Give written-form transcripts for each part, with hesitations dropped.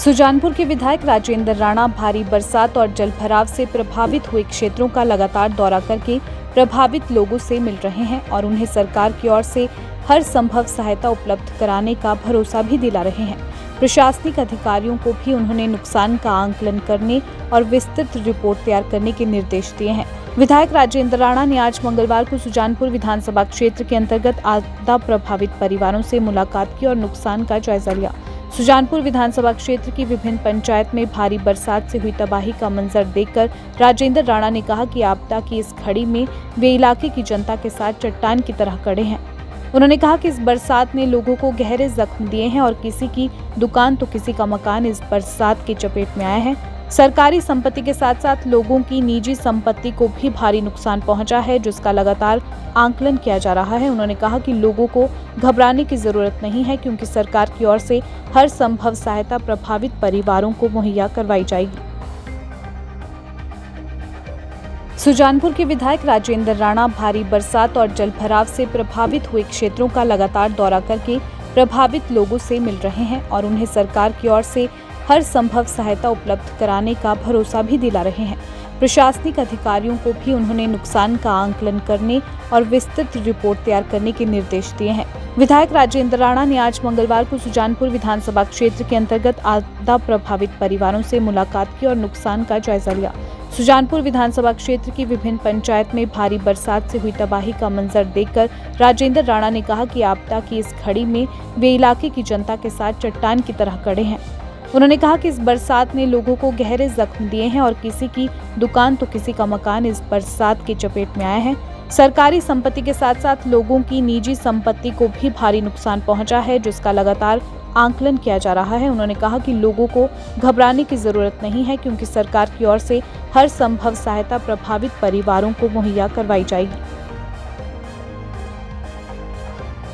सुजानपुर के विधायक राजेंद्र राणा भारी बरसात और जलभराव से प्रभावित हुए क्षेत्रों का लगातार दौरा करके प्रभावित लोगों से मिल रहे हैं और उन्हें सरकार की ओर से हर संभव सहायता उपलब्ध कराने का भरोसा भी दिला रहे हैं। प्रशासनिक अधिकारियों को भी उन्होंने नुकसान का आंकलन करने और विस्तृत रिपोर्ट तैयार करने के निर्देश दिए हैं। विधायक राजेंद्र राणा ने आज मंगलवार को सुजानपुर विधानसभा क्षेत्र के अंतर्गत आपदा प्रभावित परिवारों से मुलाकात की और नुकसान का जायजा लिया। सुजानपुर विधानसभा क्षेत्र की विभिन्न पंचायत में भारी बरसात से हुई तबाही का मंजर देखकर राजेंद्र राणा ने कहा कि आपदा की इस घड़ी में वे इलाके की जनता के साथ चट्टान की तरह खड़े हैं। उन्होंने कहा कि इस बरसात ने लोगों को गहरे जख्म दिए हैं और किसी की दुकान तो किसी का मकान इस बरसात की चपेट में आया है। सरकारी संपत्ति के साथ साथ लोगों की निजी संपत्ति को भी भारी नुकसान पहुंचा है, जिसका लगातार आंकलन किया जा रहा है। उन्होंने कहा कि लोगों को घबराने की जरूरत नहीं है, क्योंकि सरकार की ओर से हर संभव सहायता प्रभावित परिवारों को मुहैया करवाई जाएगी। सुजानपुर के विधायक राजेंद्र राणा भारी बरसात और जलभराव से प्रभावित हुए क्षेत्रों का लगातार दौरा करके प्रभावित लोगों से मिल रहे हैं और उन्हें सरकार की ओर से हर संभव सहायता उपलब्ध कराने का भरोसा भी दिला रहे हैं। प्रशासनिक अधिकारियों को भी उन्होंने नुकसान का आंकलन करने और विस्तृत रिपोर्ट तैयार करने के निर्देश दिए हैं। विधायक राजेंद्र राणा ने आज मंगलवार को सुजानपुर विधानसभा क्षेत्र के अंतर्गत आपदा प्रभावित परिवारों से मुलाकात की और नुकसान का जायजा लिया। सुजानपुर विधानसभा क्षेत्र की विभिन्न पंचायत में भारी बरसात से हुई तबाही का मंजर देखकर राजेंद्र राणा ने कहा कि आपदा की इस घड़ी में वे इलाके की जनता के साथ चट्टान की तरह खड़े हैं। उन्होंने कहा कि इस बरसात ने लोगों को गहरे जख्म दिए हैं और किसी की दुकान तो किसी का मकान इस बरसात की चपेट में आया है। सरकारी संपत्ति के साथ साथ लोगों की निजी संपत्ति को भी भारी नुकसान पहुंचा है, जिसका लगातार आंकलन किया जा रहा है। उन्होंने कहा कि लोगों को घबराने की जरूरत नहीं है, क्योंकि सरकार की ओर से हर संभव सहायता प्रभावित परिवारों को मुहैया करवाई जाएगी।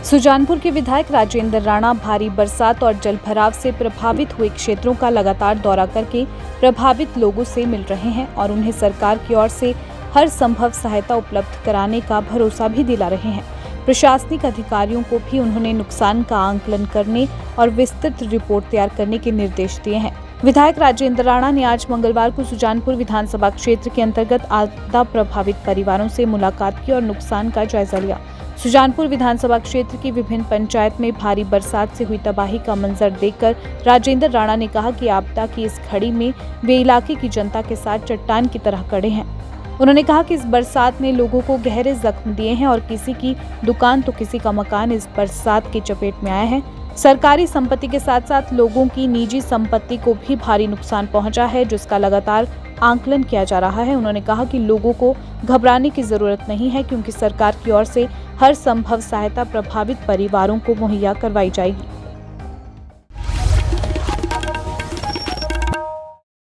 सुजानपुर के विधायक राजेंद्र राणा भारी बरसात और जलभराव से प्रभावित हुए क्षेत्रों का लगातार दौरा करके प्रभावित लोगों से मिल रहे हैं और उन्हें सरकार की ओर से हर संभव सहायता उपलब्ध कराने का भरोसा भी दिला रहे हैं। प्रशासनिक अधिकारियों को भी उन्होंने नुकसान का आंकलन करने और विस्तृत रिपोर्ट तैयार करने के निर्देश दिए हैं। विधायक राजेंद्र राणा ने आज मंगलवार को सुजानपुर विधानसभा क्षेत्र के अंतर्गत आपदा प्रभावित परिवारों से मुलाकात की और नुकसान का जायजा लिया। सुजानपुर विधानसभा क्षेत्र की विभिन्न पंचायत में भारी बरसात से हुई तबाही का मंजर देखकर राजेंद्र राणा ने कहा कि आपदा की इस घड़ी में वे इलाके की जनता के साथ चट्टान की तरह खड़े हैं। उन्होंने कहा कि इस बरसात ने लोगों को गहरे जख्म दिए हैं और किसी की दुकान तो किसी का मकान इस बरसात की चपेट में आया है। सरकारी संपत्ति के साथ साथ लोगों की निजी संपत्ति को भी भारी नुकसान पहुंचा है, जिसका लगातार आंकलन किया जा रहा है। उन्होंने कहा कि लोगों को घबराने की जरूरत नहीं है, क्योंकि सरकार की ओर से हर संभव सहायता प्रभावित परिवारों को मुहैया करवाई जाएगी।